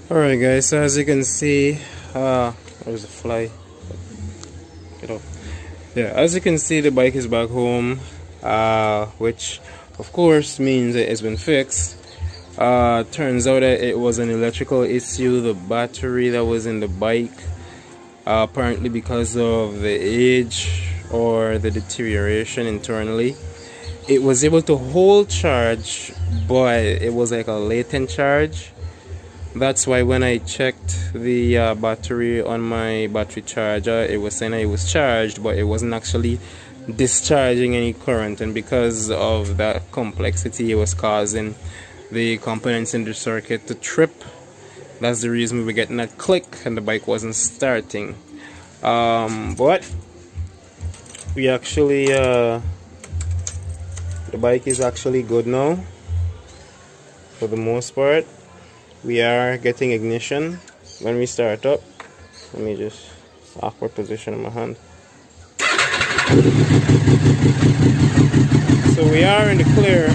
Alright guys, so as you can see, there's a fly. Get up. Yeah, as you can see, the bike is back home, which of course means it has been fixed. Turns out that it was an electrical issue. The battery that was in the bike, apparently because of the age or the deterioration internally, it was able to hold charge, but it was like a latent charge. That's why when I checked the battery on my battery charger, it was saying it was charged, but it wasn't actually discharging any current. And because of that complexity, it was causing the components in the circuit to trip. That's the reason we were getting that click and the bike wasn't starting. But we actually, the bike is actually good now for the most part. We are getting ignition when we start up. Let me just awkward position in my hand. So we are in the clear.